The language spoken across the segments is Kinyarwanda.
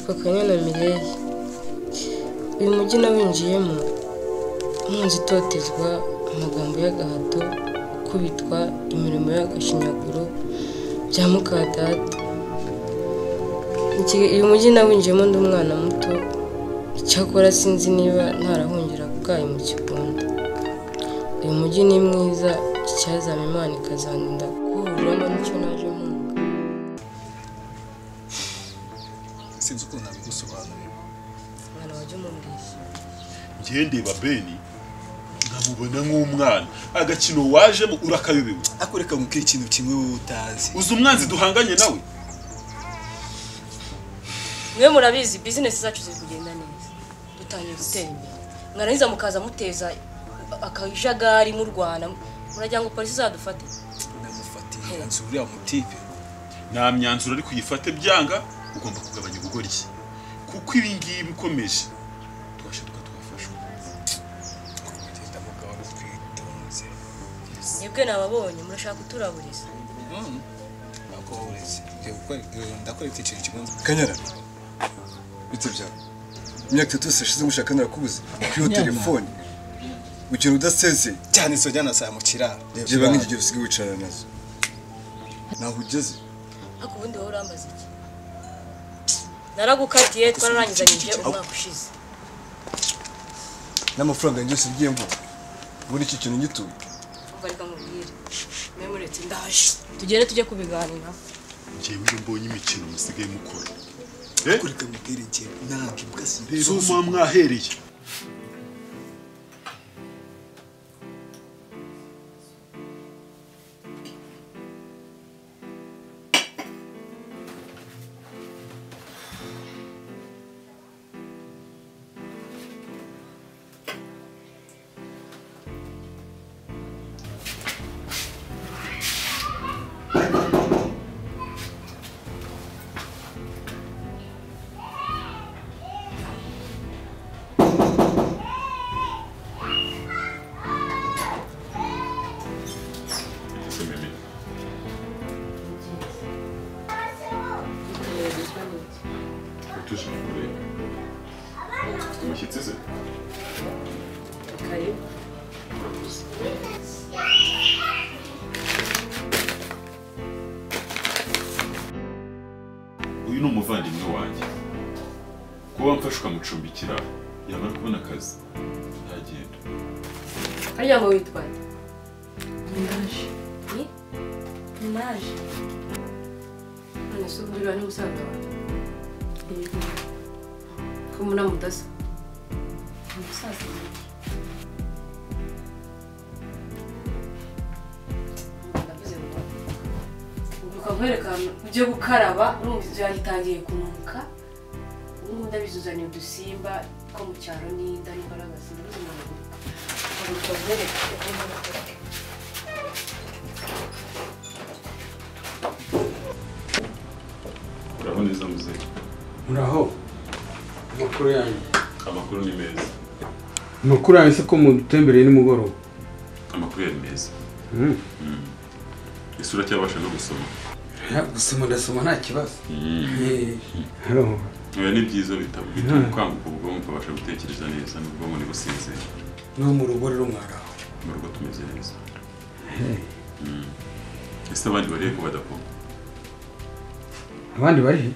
nitwa Kanyana Mireille. Uyu mujyi nawinjiyemo mpunzi itotezwa, amagambo y'agahato, kubitwa, imirimo y'agashinyaguro bya mukadata. Uyu mujyi nawinjiyemo ndi umwana muto, icyakora sinzi niba ntarahungira bwayo mu Kigondo. Uyu mujyi ni mwiza, icyazama Imana ikazanunda guhuriramo n'icyo naje mpunga. Sinzi uko nabigusobanurira. Mwana wajya umumbwishya. Ngiye ndeba Beni nkamubona nk'umwana, agakino wajemo urakayobewe. Akoreka mukiri ikintu kimwe utazi. Uzi umwanzi duhanganye nawe? Mwe murabizi business zacu ziri kugenda neza, dutangiye gutera imbere. Mwarangiza mukaza muteza akajagari mu Rwanda, murajya ngo polisi zadufate. Ndamufatiye nsubira mu tipe. Nta myanzuro ari kuyifate byanga, ugomba kugabanya ubugoryi, kuko ibi ngibi bikomeje twashaka twafashwa. Kugenda mugabo twitonze. Nibwe nababonye murashaka kuturaburiza. Ako uretse ndakwereka ikintu kimwe. Kanyana bite bya imyaka 3 ishize mushaka narakubuze kuri telefone ukintu udaseze cyane so jana saa mu kiraro. Jeba nk'igihe usigaye wicara nazo naho ugeze. Ako bundi wowe urambaza iki? Naragukatiye twararangizanyije umwaka ushize. N'amafaranga yose ngiye mvu muri iki kintu gituye. Umva reka mubwire. Memuretse ndaje. Tugere tujye kubiganira. Ngiye mbonye imikino musigaye mukora. Kureka mubwire ngiye nanjye bwasi. Rero mwahereye. Uyu ni umuvandimwe wanjye. Kuba mfasha ukamucumbikira yamara kubona akazi ntagenda. Ariya ngo witwa Naje. Ni Naje. None se ubu ni musaza wawe. Ko muna mudasa. Musaza. Ukavwereka ujye gukaraba urumva yagitangiye kunuka. Ubu ndabizuzanye udusimba ko mu cyaro n'inda n'imbaraga z'umuntu. Ukavwereka Urabona neza muzehe? Muraho. Amakuru yanyu. Amakuru ni meza. Amakuru yanyu se ko mutembereye nimugoroba? Amakuru yari meza. Isura cyabasha no gusoma. Gusoma ndasoma nta kibazo. Oya ni byiza bituma kwanguka ubwonko ukabasha gutekereza neza n'ubwonko ni businzira. No mu rugo rero mwaraho. Mu rugo tumeze neza. Ese abandi bariye ko badakoma? Abandi bari he?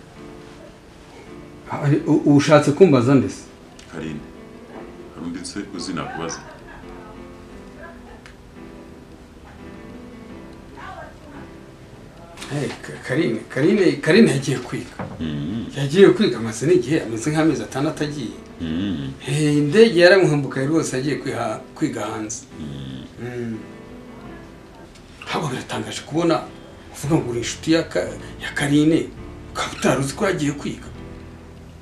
Ushatse kumbaza ndese? Karine. Hari undi se uzi nakubaza? Karine yagiye kwiga. Yagiye kwiga amaze n'igihe ameze nk'amezi 6 agiye. Indege yaramuhambukaye rwose agiye kwiga hanze. Haba biratangaje kubona uvuga ngo uri inshuti ya Karine ukaba utaruzi ko yagiye kwiga.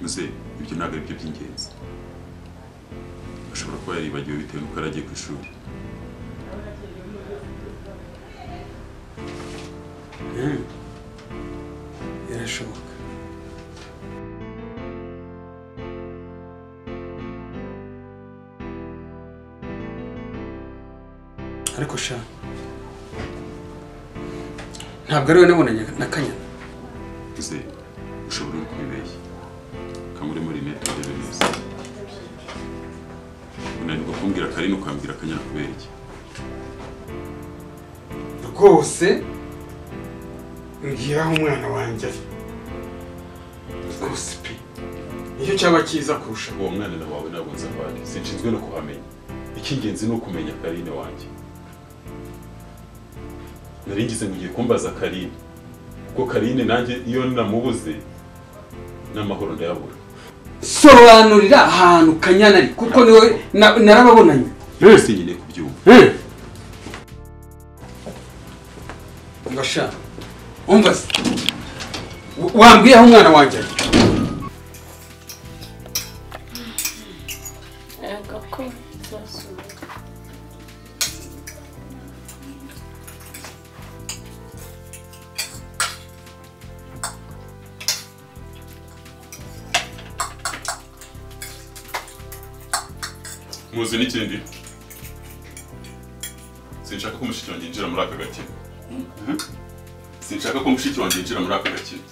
Muze ibyo ntabwo ari byo by'ingenzi. Ashobora kuba yaribagiwe bitewe n'uko yaragiye ku ishuri. Birashoboka. Ariko sha ntabwo ari we nabonanye na Kanyana. Muze ushobora kubibeshya. muri rinete urebe neza. Unanirwa kumbwira Karine ukambwira Kanyana kubera iki? rwose ngira aho umwana wanjye ari rwose pe nicyo cyaba cyiza kurusha. Uwo mwana wawe ntabwo nzi aho ari, sinshinzwe no kuhamenya. Icy'ingenzi ni ukumenya Karine wanjye. Nari ngize ngo ugiye kumbaza Karine, kuko Karine nanjye iyo namubuze n'amahoro ndayabura. Sobanurira ahantu Kanyana ari kuko niwe narababonanye. Yose nyine kubyumva. Ngasha umva se wambwiye aho umwana wanjye ari. Muzi n'ikindi? Sinshaka ko mushiki wanjye yinjira muri aka gakino. Sinshaka ko mushiki wanjye yinjira muri aka gakino.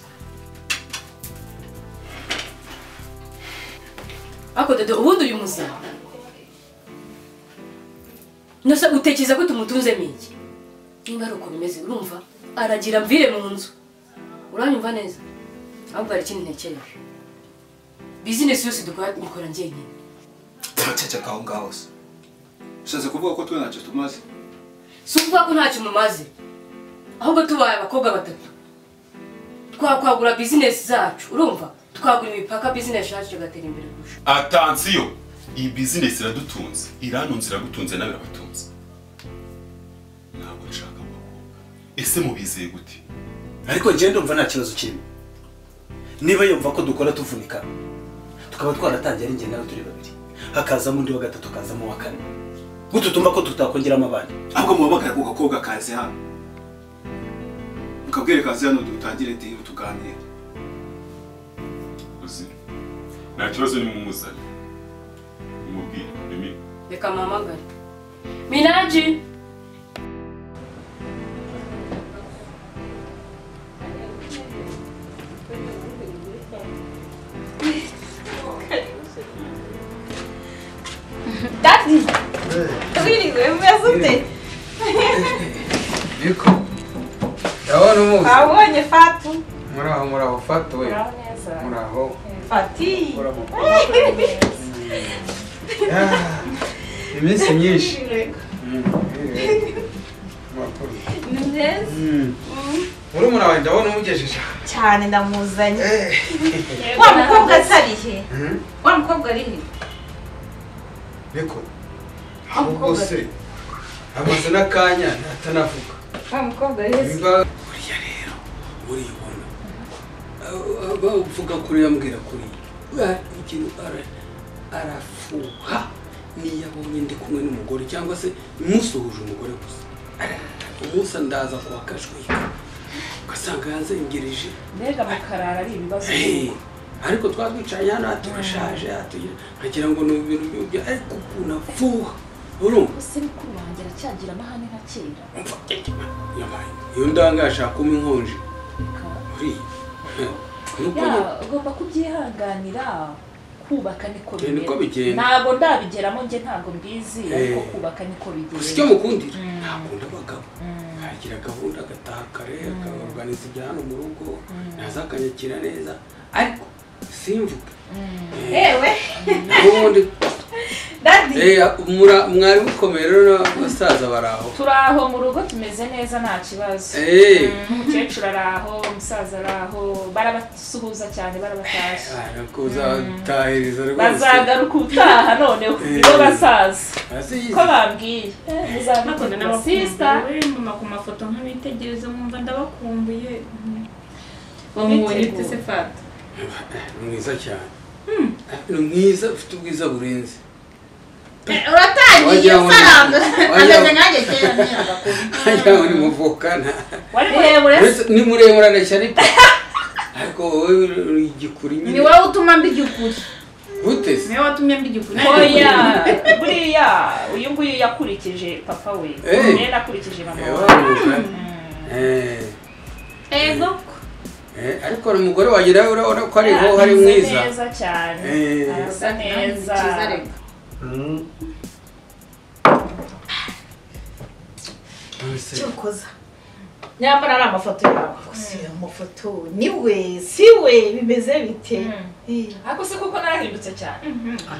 Ako dede ubundi uyu musa. Nose utekereza ko tumutunze miki? Nimba ari uko bimeze urumva aragira mvire mu nzu. Uranyumva neza? Ahubwo ari ikindi ntekereje. Business yose dukora njyenyine. Cece kaho ngaho se. Ushatse kuvuga ko twe ntacyo tumaze? Si ukuvuga ko ntacyo mumaze. Ahubwo tubaye abakobwa batatu. Twakwagura business zacu, urumva? Twagura imipaka business yacu igatera imbere kurusha. Attention! Iyi business iradutunze. Iranunze iragutunze nawe irabatunze. Ntabwo nshaka abakobwa. Ese mubizeye gute? Ariko njye ndumva nta kibazo kirimo. Niba yumva ko dukora tuvunika, tukaba twaratangiye ari njye nawe turi babiri. Hakazamo undi wa gatatu kazamo wa kane. Gututumba ko tutakongeramo abandi. Ahubwo mubabakara ku gakobwa kaze hano. Mukabwire kaze hano dutangire ati tuganire. Uzi? Nta kibazo ni mumuzane. Umubwire Mimi. Reka mamagare. Minaji. Daddy! Really, umeze Niko. Ndabona umuzi. Abonye Fatu. Muraho Fatu we. Muraho. Fati. Iminsi myinshi. Murumuna wawe ndabona umugejeje. Cyane ndamuzanye. Wa mukobwa atarihe. Wa mukobwa ari he? Niko. Ahubwo se amaze n'akanya atanavuga. Wa mukobwa ari he? Buriya rero uribona. Uvuga kuri yambwira kuri. Ikintu arafuha niyo abonye ndi kumwe n'umugore cyangwa se musuhuje umugore gusa. Umusa ndaza kwa kashwika. Ugasanga yanzengereje. Mbega mukarara ari ibibazo. Ariko twagwicaye hano turashaje nkagira ngo ni ibintu byo ariko kunafuha. Urumva? Ese mukuru wanjye aracyagira amahane nka kera. Iyo ndangasha kuma inkonje. Uri. Ugomba kubyihanganira. Kubaka niko bigenda. Ntabwo ndabigeramo nge ntabwo mbizi ariko kubaka niko bigenda. Sicyo mukundira. Ntakunda abagabo. Agira gahunda agataha kare akaorganiza ibya hano mu rugo nazakanyakira neza ariko simvuga. Ewe. Ubundi Daddy. Mwari mukomeye rero n'abasaza baraho. Turaho mu rugo tumeze neza nta kibazo. Umukecuru araho, umusaza araho, barabasuhuza cyane barabatashye. Arakuza tahiriza rwose. Bazagaruka utaha noneho nibo basaza. Ko bambwiye. Nakunda n'abasister. Mama ku mafoto nk'abitegereza mwumva ndabakumbuye. Bamubonye se Fata. Mwiza cyane. Mwiza ufite ubwiza burenze. Uratangiye saranga. Ameze nkanjye kera Ajya ni muvukana. Wari muremure. Ni muremure arashya ariko wowe igikuri nyine. Ni wowe utuma mbi igikuri. Gute se? Niwe watumye mbi igikuri. Oya, buriya uyu nguyu yakurikije papa we. Yeye nakurikije mama we. Ego. ariko umugore wagira urabona ko ariho hari mwiza neza cyane arasa neza cyokoza nyamara ari amafoto yawe gusa amafoto niwe siwe bimeze bite ariko se kuko narahindutse cyane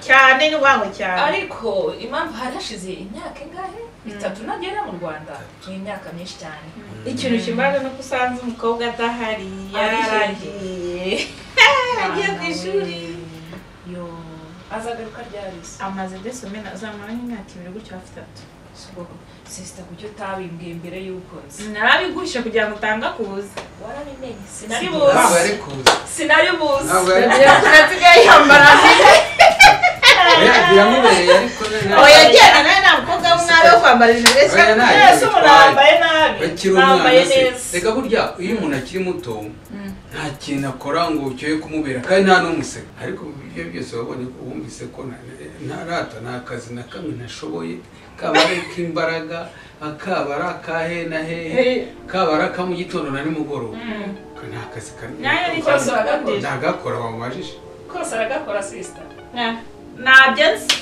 cyane ni wawe cyane ariko impamvu harashize imyaka ingahe 3 nagera mu Rwanda ni imyaka myinshi cyane ikintu kimbaza no kusanze umukobwa adahari yaragiye agiye ku ishuri yo azagaruka ryari amaze desomena azamara nk'imyaka 2 gutyo hafi 3 sister kucyo tabimbwiye mbere yuko narabigusha kugira ngo utanga kuza warabimenye sinari buzi ntabwo yari nasigaye yambara biramubereye ariko oya genda nawe nta mukobwa w'umwari wo kwambara ijire ese umuntu yambaye nabi yambaye neza reka burya iyo umuntu akiri muto nta kintu akora ngo cyoye kumubera kandi nta n'umuseka ariko ibyo byose wabonye ko wumvise ko ntarata nta kazi na kamwe ntashoboye kabare k'imbaraga akabara kahena hehe kabara ka mu gitondo na nimugoroba nta kazi kanini kose aragakora ntagakora wamubajije kose aragakora sister ntabyo nzi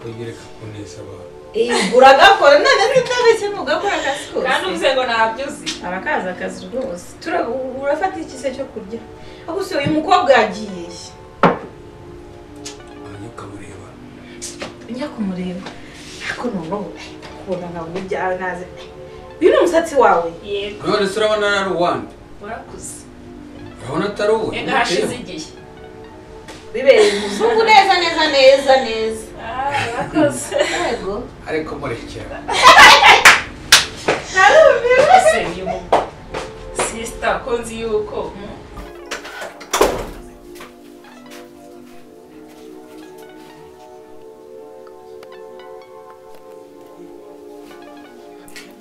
uyereka kuneza abantu uragakora none sitabeshye ntugakora akazi kose kandi uvuze ngo ntabyo uzi arakaza akazi rwose urafata iki se cyo kurya ahubwo se uyu mukobwa yagiye ukamureba njya kumureba ariko noneho kubona nkabona ibyawe naze uyu ni umusatsi wawe yego none se urabona ari uwande warakuze urabona atari uwe ega hashize igihe bibereye umuzungu neza neza neza neza warakoze yego ariko murekera ese uyu sister ko nzi yuko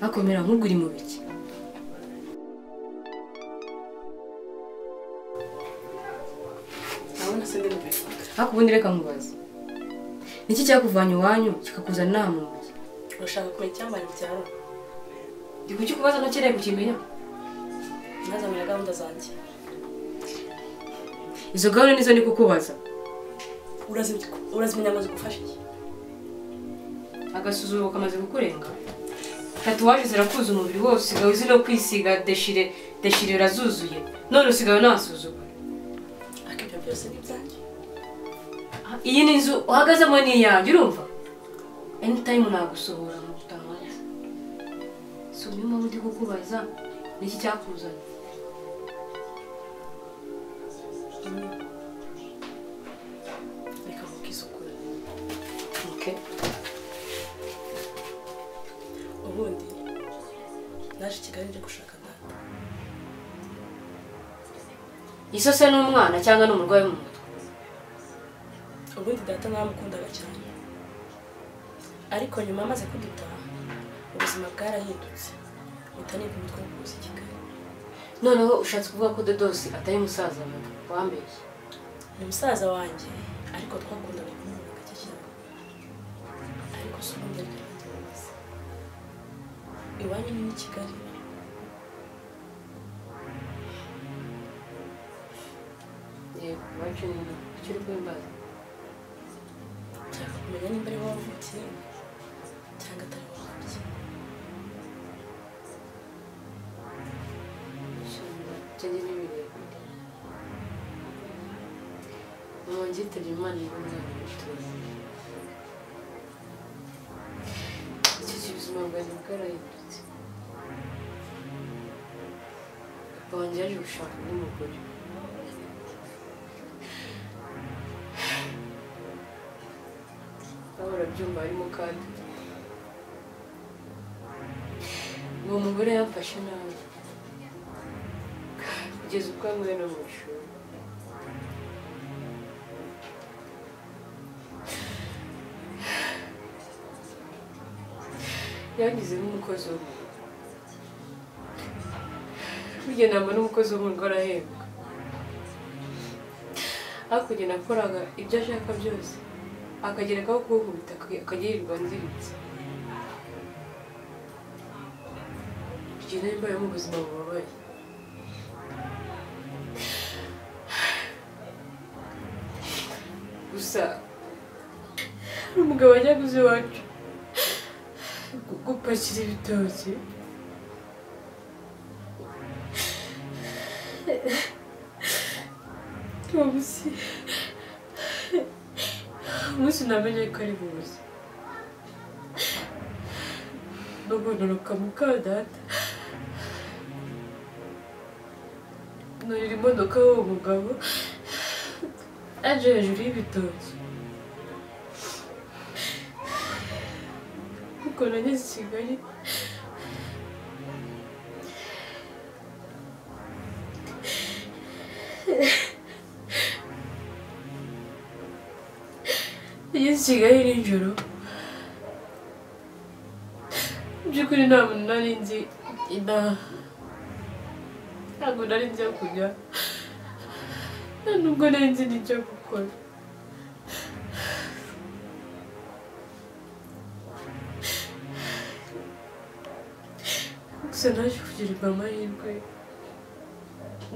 akomera nk'uguri mu biki abona se ndimo ariko ubundi reka nkubaze niki cyakuvanye iwanyu kikakuzana nta mu mujyi urashaka kumenya icyambaye mu cyaro ndi kuki kubaza ntukeneye kukimenya ntazamenya gahunda zanjye izo gahunda nizo ndi kukubaza urazimenya ngo zigufashe iki agasuzuguro kamaze kukurenga tatuwaje zirakuza umubiri wose usigaye uzi no kwisiga deshire urazuzuye none usigaye nasuzugura ariko ibyo byose ni ibyanjye iyi ni inzu uhagazemo ni iyanjye urumva anytime nagusohora mu gutamanza si niyo mpamvu ndi kukubaza niki cyakuzanye reka mukisukura okay ubundi naje i Kigali nje gushaka data isose n'umwana cyangwa n'umurwayi mu mutwe ubundi data naramukundaga cyane ariko nyuma amaze kudutaha ubuzima bwarahindutse mpita niga umutwe wo kuza i Kigali noneho ushatse kuvuga ko Dodosi atari musaza wawe wambeshye ni musaza wanjye ariko twakundaga kumubona gake cyane ariko si ubundi ariko ntibyumvise iwanyu ni i Kigali yego iwacu ni icyo uri kwimbaza nshaka kumenya nimba ari wowe wavukiye cyangwa atari wowe wavukiye cyangwa n'ibirebire mama ngitabye Imana ngo nzamutuze iki ubuzima bwanjye bwarahindutse papa wanjye yaje gushaka undi mugore nawe urabyumva harimo kandi uwo mugore yamfashe nabi kugeza ubwo yankuye no mu ishuri yangize nk'umukozi wo mu rugo burya namba n'umukozi wo mu rugo arahembwa hakurya nakoraga ibyo ashaka byose akagerekaho kunkubita akajya yirirwa nziritse igihe nari mbaye mu buzima bubabaye. Gusa hari umugabo wajya guza iwacu gupakira ibitoki. Umunsi namenye ko ari buze. Nobononoka muka data. Nurira imodoka y'uwo mugabo aje hejuru y'ibitoki. Kuko nageze i Kigali nijoro. By'ukuri nta muntu nari nzi ntabwo nari nzi aho kujya, nta nubwo nari nzi n'icyo gukora. Gusa naje kugirirwa amahirwe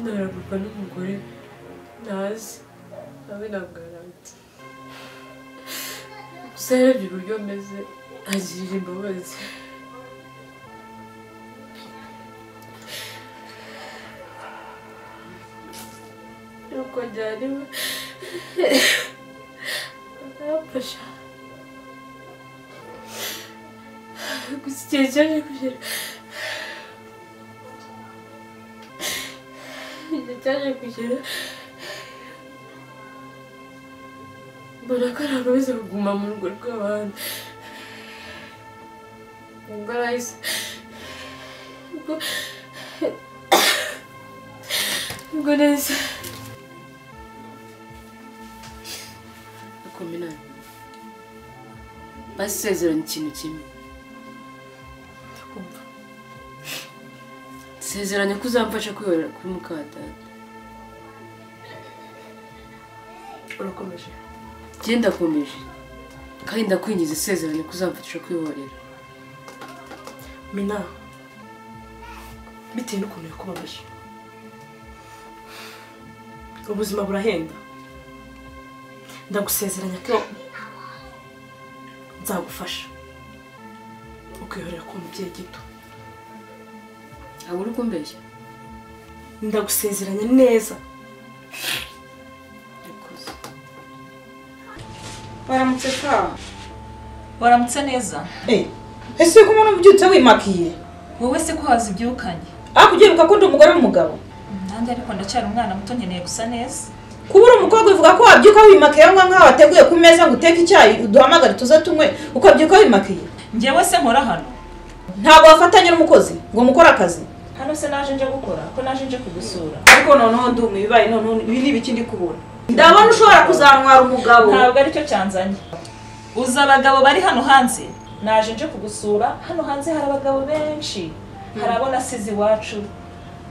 naragurwa n'umugore ntazi, nawe ntabwo yaranze. Gusa yarebye uburyo meze agirira imbabazi. Nuko njyaniwe arafasha. Gusa igihe cyaje kugera, mbona ko ntakomeza kuguma mu rugo rw'abandi. Ubwo arahise ubwo nahise akomena basezeranye ikintu kimwe. Ndakumva. Sezeranye ko uzamfasha kwihorera kuri muka data. Urakomeje? Genda komeje. Kandi ndakwingiza isezeranye ko uzamfasha kwihorera. Mina, bitewe n'ukuntu yakubabaje. Ubuzima burahenda. Ndagusezeranya ko nzagufasha ukihorera ku mubyeyi gito. Abo uri kumbeshya? Ndagusezeranya neza. Waramutse ka? Waramutse neza? Ese ko umuntu ubyutse wimakiye? Wowe se ko hazi ibyukanye? Kugiruka ko ndi umugore w'umugabo. Nanjye ariko ndacyari umwana muto nkeneye gusa neza. Kubura umukobwa uvuga ko wabyuka wimakiye nkaho wateguye ku meza ngo uteke icyayi uduhamagare tuza tunywe ukabyuka wimakiye. Njyewe se nkora hano. Ntabwo wafatanye n'umukozi ngo mukora akazi. Hano se naje nje gukora ko naje nje kugusura. Ariko noneho ndumwe bibaye noneho ibi ni ibiki ndi kubona. Ndabona ushobora kuzantwara umugabo. Ntabwo ari cyo cyanzanye. Uza abagabo bari hano hanze. Naje nje kugusura. Hano hanze hari abagabo benshi. Hari abona sizi iwacu.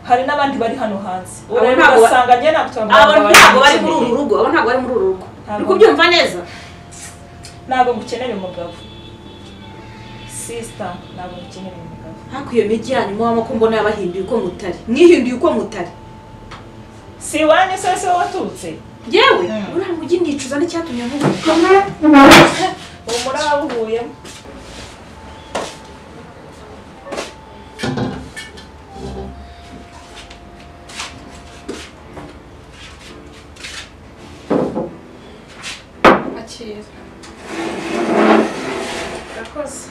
Hari n'abandi bari hano hanze. Urebe basanga njye ntabwo bari muri uru rugo. Abo ntabwo bari muri uru rugo. Uri kubyumva neza? Ntabwo ngukeneye umugabo. Sister, ntabwo ngukeneye umugabo. Hakuye migi yanyu mwama ko mbona yabahinduye uko mutari. Mwihinduye uko mutari. Si wanye se watutse. Yewe, ura mugi nicuza n'icyatumye nkubuka. Umura wabuhuyemo. Akira. Gakoze.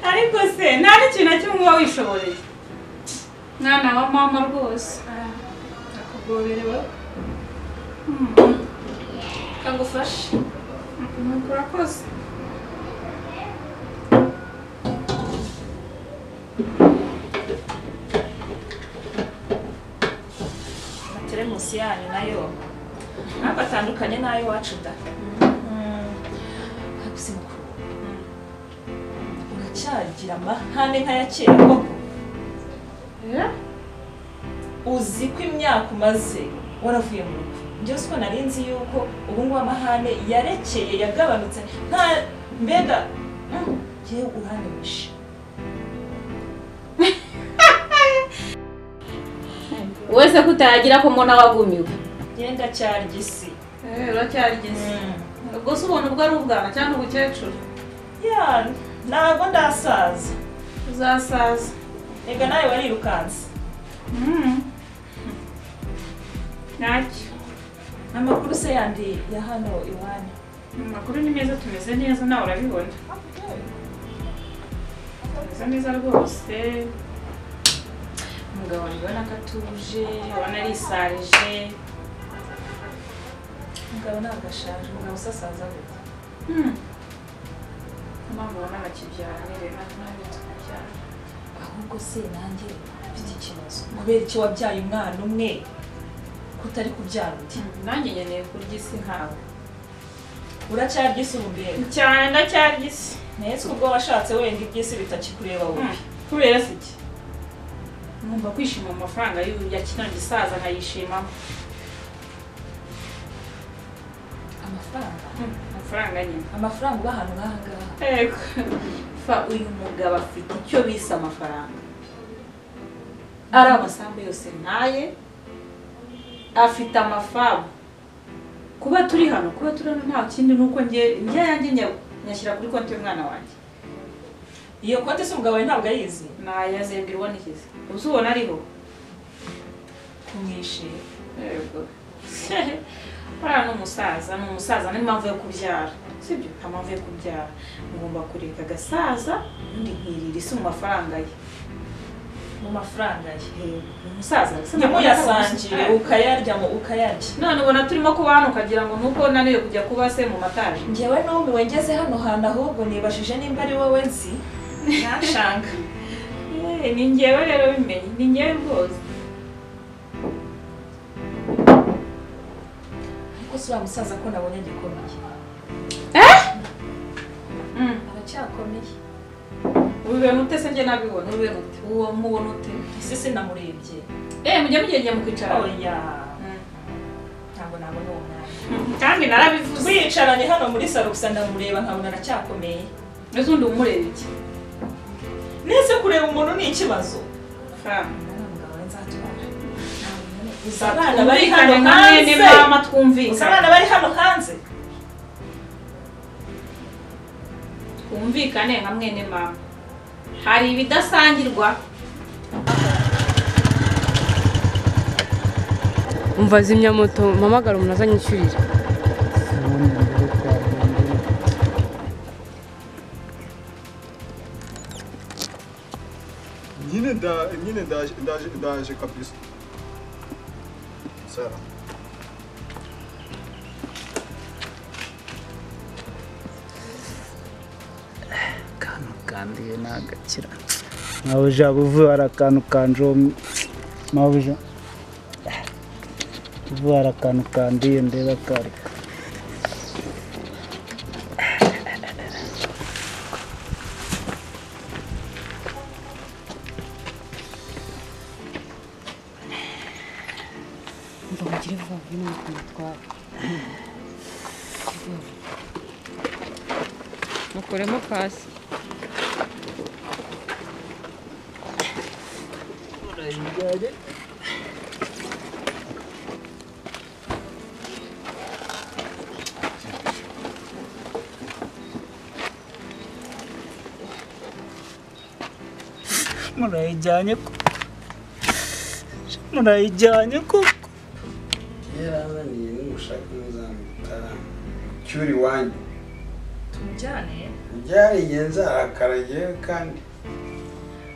Ariko se nta n'ikintu na kimwe uba wishoboreye. Mwana wa mama rwose. Akugoberewe. Kangufashe. Urakoze. Teremusi yanyu nayo ntabwo atandukanye n'ayo wacu da. Hakuze mukuru. Uracyagira amahane nk'aya kera koko. uzi ko imyaka umaze waravuye mu rugo njye siko nari nzi yuko ubu ngubu amahane yarekeye yagabanutse nta mbega njyewe uranemisha wese kutagira ko mbona wagumiwe genda cyarya isi uracyarya isi ubwo se ubona ubwo ari ubwana cyangwa ubukecuru ya ntabwo ndasaza uzasaza ega nawe warirukanse ntacyo amakuru se yandi ya hano iwanyu amakuru ni meza tumeze neza nawe urabibona tumeze neza rwose umugabo mbona ko atuje ubona arisarije umugabo ntabwo ashaje umugabo usasaza gute mpamvu ubona bakibyara nireba nabi tukabyara ahubwo se nanjye mfite ikibazo kubera iki wabyaye umwana umwe kutari kubyara undi nanjye nkeneye kurya isi nkawe uracyarya isi ubu mbere cyane ndacyarya isi netse ubwo washatse wenda iby'isi bitakikureba wowe kubera se iki ngomba kwishima mu mafaranga ya kino gisaza nkayishimamo amafaranga nyine amafaranga uba ahantu nk'aha ngaha yego fa uyu mugabo afite icyo bise amafaranga ari amasambu yose ntaye afite amafamu kuba turi hano nta kindi nuko njye yanjye nyashyira kuri konti y'umwana wanjye iyo konti se umugabo wawe ntabwo ayizi nayazembirwa n'ikizi uzi ubona ariho kumwishira yego uriya ni umusaza n'impamvu yo kubyara sibyo nta mpamvu yo kubyara ngomba kureka agasaza undi nkirira isi mu mafaranga ye mu mafaranga ye umusaza ntimuyasangiye ukayarya none ubona turimo kuba hano ukagira ngo nuko naniwe kujya kuba se mu mataje njyewe numiwe ngeze hano hantu ahubwo nibajije nimba ari wowe nzi nashanga ni njyewe rero bimenye ni njyewe rwose ariko si wa musaza ko nabonye gikomeye aracyakomeye ubibona ute se njye nabibona ubibona ute uwo mubona ute isi sinamurebye mujye mugenge mu kwicara oya ntabwo nabona uwo mwanya kandi narabivuze twicaranye hano muri salo gusa ndamureba nkabona aracyakomeye mbese undi umureba iki nese kureba umuntu ni ikibazo abana bari hano hanze mama twumvikane abana bari hano hanze twumvikane nka mwene mama hari ibidasangirwa umva zimya moto mpamagara umuntu azanyishyurira nyine ndaje kabisa sara kantu kandiye nagakira mabuja buvuye hari akantu kanjomye mabuja buvuye hari akantu kandiye ndeba kari mugire vuba vuba n'umutwaro mukoremo pasi murayijyanye koko yarananiye n'umushaka muzamutara cyuri wanyu tumujyane byariye nzarakaragiye kandi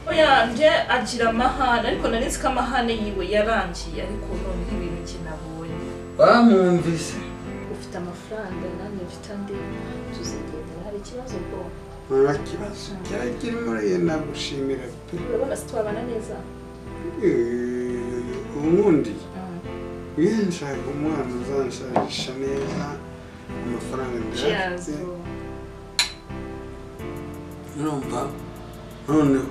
oya nje agira amahane ariko nari nzi ko amahane yiwe yarangiye ariko none ibintu kinabonye bamwumvise ufite amafaranga nanjye mfite andi tuzigendera hari ikibazo bwo nta kibazo cyagira muri nagushimira pe urabona se twabana neza ubundi iyo nshaka umwana uzansharisha neza amafaranga ndayafite urumva noneho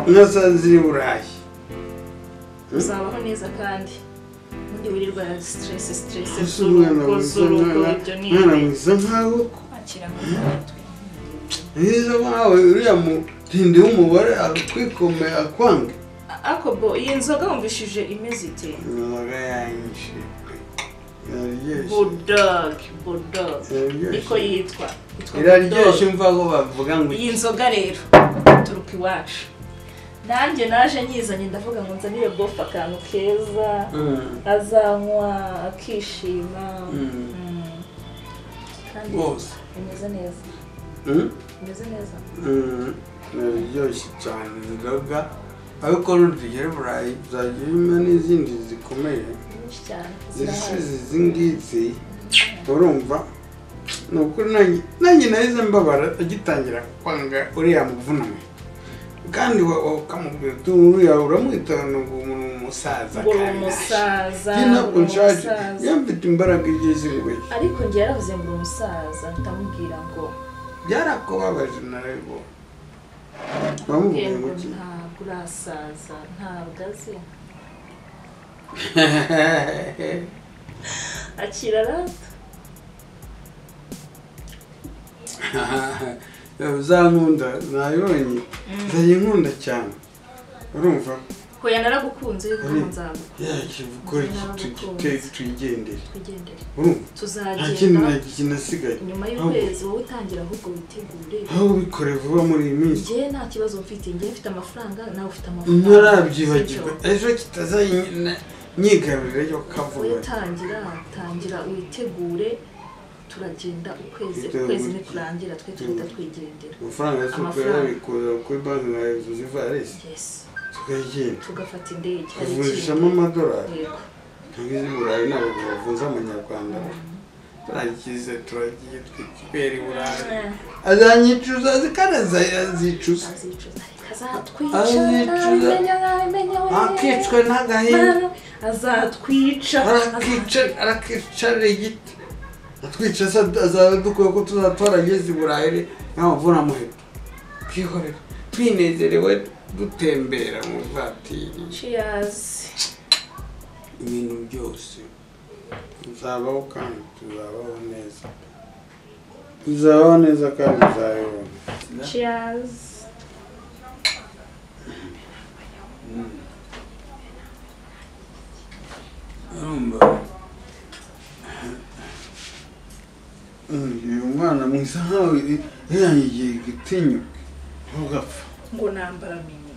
nkazazira i burayi uzabaho neza kandi undi wirirwa stress umwana mwiza nkawe akira nk'umutwe mwiza nkawe uriya mutindi w'umubare akwikomeye akwange ako bo iyi nzoga wumvishije imeze ite inzoga yanyishe Bulldog niko yitwa iraryoshye mva ko bavuga ngo iyi nzoga rero turuka iwacu nanjye naje nyizanye ndavuga ngo nzanire bofa akantu keza azanywa akishima kandi imeze neza imeze neza iraryoshye cyane inzoga ariko nurugero burayi zagira n'izindi zikomeye zisize izi ngizi urumva ni ukuri nanjye nahise mbabara agitangira kwanga uriya muvuname kandi ukamubwira uti uriya uramwita ngo umusaza ntabwo nshaje yamfite imbaraga igiye ziriguye ariko njye yaravuze ngo umusaza ndamubwira ngo byarakubabaje narebo bamubwiye ngo ntabwo urasaza ntabwo azi akira rata uzankunda nayibonye nzajya nkunda cyane urumva hoya naragukunze yuko nzagukunda yakivugora tuyigendere urumva nta kintu nasigaye nyuma y'ukwezi wowe utangira ahubwo witegure aho ubikore vuba muri iyi minsi njye nta kibazo mfite njye mfite amafaranga nawe ufite amafaranga ntarabyibagirwa ejo kitazanyigarurira yo kavuga wowe tangira witegure turagenda ukwezi nikurangira twe tuhita twigendera amafaranga y'isuku yarabikura kuri banki na Ezuzi Varese tukagenda tugafata indege kuvunjishamo amadolari ntabwo izi burayi ntabwo bavunza amanyarwanda turagize turagiye twikibera i burayi azanyicuza kandi azicuza akicwa n'agahinda azatwica arakicarira igiti atwica azaba dukwiye ko tuzatwarageze i burayi nk'amavuna muheto twihorera twinezerewe dutembera mu vatiri ibintu byose tuzabaho kandi tuzabaho neza kandi tuzabibona cheers uyu mwana mwiza nkawe yanyigiye igitinyuke ntugapfa ngo nambara mini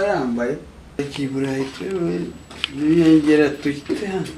yambaye ikiburayi twewe niyongera tuhite hano